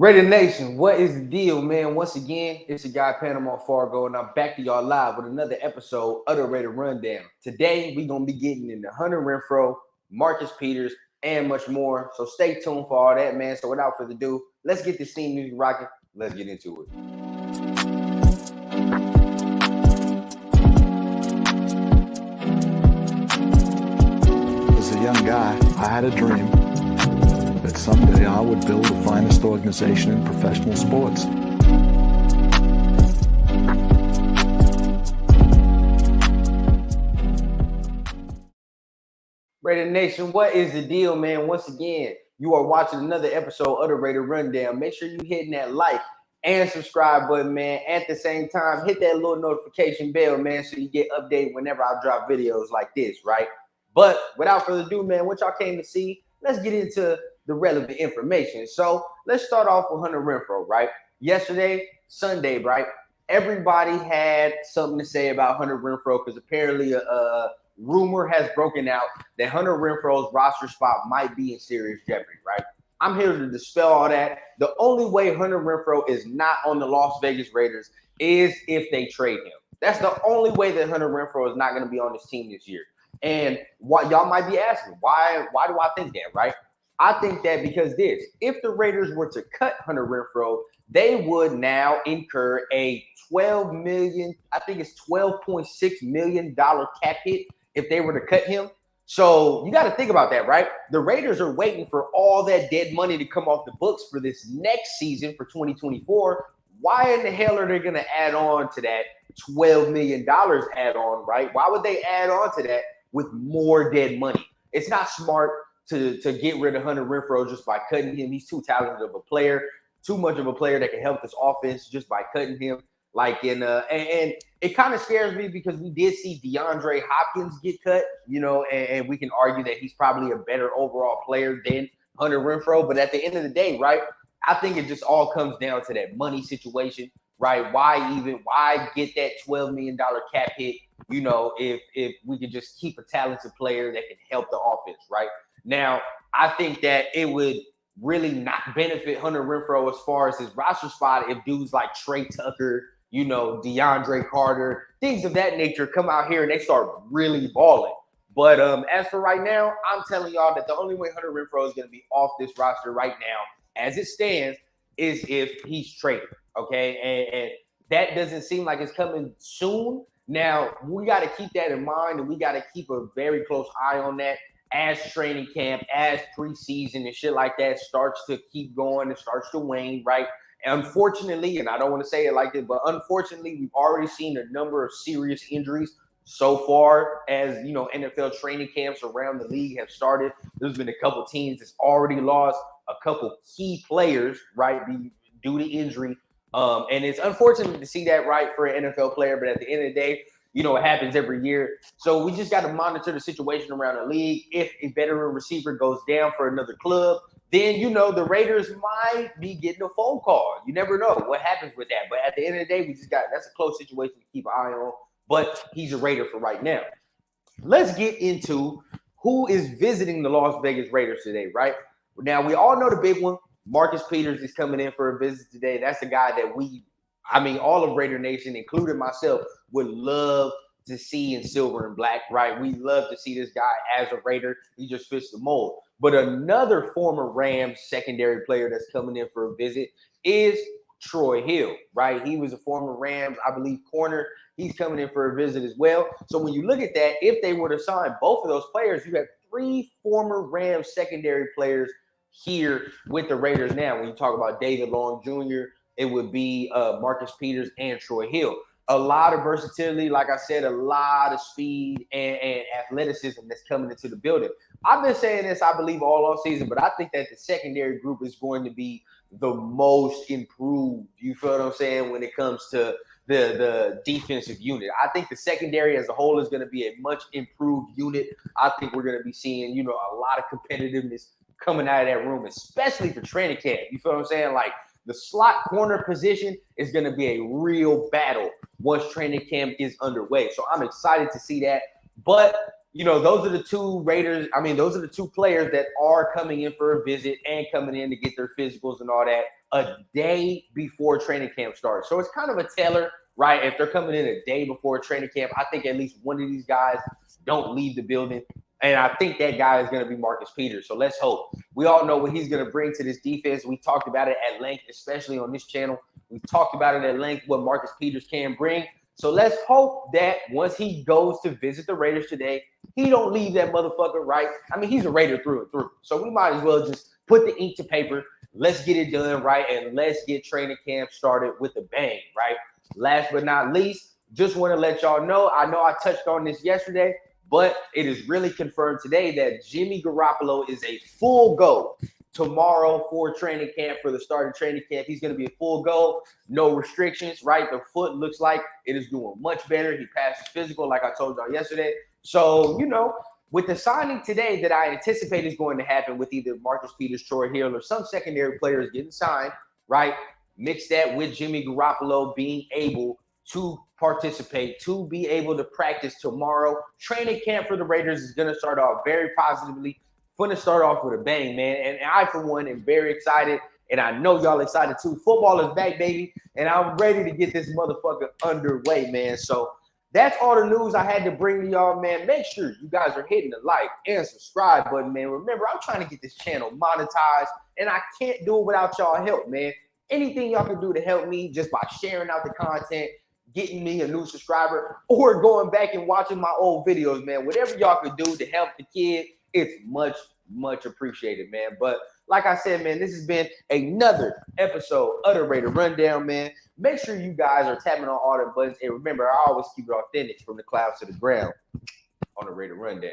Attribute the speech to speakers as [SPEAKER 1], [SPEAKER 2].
[SPEAKER 1] Raider Nation, what is the deal, man? Once again, it's your guy Panama Fargo, and I'm back to y'all live with another episode of the Raider Rundown. Today, we're going to be getting into Hunter Renfrow, Marcus Peters, and much more. So stay tuned for all that, man. So without further ado, let's get this theme music rocking. Let's get into it.
[SPEAKER 2] As a young guy, I had a dream that someday I would build the finest organization in professional sports.
[SPEAKER 1] Raider Nation, what is the deal, man? Once again, you are watching another episode of the Raider Rundown. Make sure you hitting that like and subscribe button, man. At the same time, hit that little notification bell, man, so you get updated whenever I drop videos like this, right? But without further ado, man, what y'all came to see, let's get into the relevant information. So let's start off with Hunter Renfrow, right? Yesterday, Sunday, right? Everybody had something to say about Hunter Renfrow because apparently a rumor has broken out that Hunter Renfrow's roster spot might be in serious jeopardy, right? I'm here to dispel all that. The only way Hunter Renfrow is not on the Las Vegas Raiders is if they trade him. That's the only way that Hunter Renfrow is not going to be on this team this year. And what y'all might be asking, why do I think that, right? I think that because if the Raiders were to cut Hunter Renfrow, they would now incur a $12.6 million cap hit if they were to cut him. So you got to think about that, right? The Raiders are waiting for all that dead money to come off the books for this next season for 2024. Why in the hell are they going to add on to that $12 million add on, right? Why would they add on to that with more dead money? It's not smart to get rid of Hunter Renfrow just by cutting him. He's too talented of a player, too much of a player that can help this offense just by cutting him. And it kind of scares me because we did see DeAndre Hopkins get cut, and we can argue that he's probably a better overall player than Hunter Renfrow. But at the end of the day, right, I think it just all comes down to that money situation, right? Why get that $12 million cap hit, if we could just keep a talented player that can help the offense, right? Now, I think that it would really not benefit Hunter Renfrow as far as his roster spot if dudes like Trey Tucker, DeAndre Carter, things of that nature come out here and they start really balling. But as for right now, I'm telling y'all that the only way Hunter Renfrow is going to be off this roster right now, as it stands, is if he's traded, okay? And that doesn't seem like it's coming soon. Now, we got to keep that in mind, and we got to keep a very close eye on that as training camp, as preseason and shit like that starts to keep going and starts to wane, right? And unfortunately, and I don't want to say it like this, but unfortunately, we've already seen a number of serious injuries so far as, NFL training camps around the league have started. There's been a couple teams that's already lost a couple key players, right, due to injury. And it's unfortunate to see that, right, for an NFL player, but at the end of the day, it happens every year. So we just got to monitor the situation around the league. If a veteran receiver goes down for another club, then, the Raiders might be getting a phone call. You never know what happens with that. But at the end of the day, that's a close situation to keep an eye on. But he's a Raider for right now. Let's get into who is visiting the Las Vegas Raiders today, right? Now, we all know the big one. Marcus Peters is coming in for a visit today. That's the guy that all of Raider Nation, including myself, would love to see in silver and black, right? We love to see this guy as a Raider. He just fits the mold. But another former Rams secondary player that's coming in for a visit is Troy Hill, right? He was a former Rams, I believe, corner. He's coming in for a visit as well. So when you look at that, if they were to sign both of those players, you have 3 former Rams secondary players here with the Raiders now. When you talk about David Long Jr., it would be Marcus Peters and Troy Hill. A lot of versatility, like I said, a lot of speed and athleticism that's coming into the building. I've been saying this, I believe, all off season, but I think that the secondary group is going to be the most improved, you feel what I'm saying, when it comes to the defensive unit. I think the secondary as a whole is going to be a much improved unit. I think we're going to be seeing, a lot of competitiveness coming out of that room, especially for training camp. You feel what I'm saying? Like, the slot corner position is going to be a real battle once training camp is underway. So I'm excited to see that. But those are the two Raiders. I mean, those are the two players that are coming in for a visit and coming in to get their physicals and all that a day before training camp starts. So it's kind of a teller, right? If they're coming in a day before training camp, I think at least one of these guys don't leave the building. And I think that guy is going to be Marcus Peters. So let's hope. We all know what he's going to bring to this defense. We talked about it at length, especially on this channel. We've talked about it at length, what Marcus Peters can bring. So let's hope that once he goes to visit the Raiders today, he don't leave that motherfucker, right? I mean, he's a Raider through and through. So we might as well just put the ink to paper. Let's get it done, right? And let's get training camp started with a bang, right? Last but not least, just want to let y'all know, I touched on this yesterday, but it is really confirmed today that Jimmy Garoppolo is a full go tomorrow for training camp, for the start of training camp. He's going to be a full go, no restrictions, right? The foot looks like it is doing much better. He passed his physical, like I told y'all yesterday. So, with the signing today that I anticipate is going to happen with either Marcus Peters, Troy Hill, or some secondary players getting signed, right? Mix that with Jimmy Garoppolo being able to participate, to be able to practice tomorrow. Training camp for the Raiders is going to start off very positively. Going to start off with a bang, man. And I, for one, am very excited. And I know y'all excited too. Football is back, baby. And I'm ready to get this motherfucker underway, man. So that's all the news I had to bring to y'all, man. Make sure you guys are hitting the like and subscribe button, man. Remember, I'm trying to get this channel monetized, and I can't do it without y'all help, man. Anything y'all can do to help me just by sharing out the content, getting me a new subscriber, or going back and watching my old videos, man. Whatever y'all can do to help the kid, it's much, much appreciated, man. But like I said, man, this has been another episode of the Raider Rundown, man. Make sure you guys are tapping on all the buttons. And remember, I always keep it authentic from the clouds to the ground on the Raider Rundown.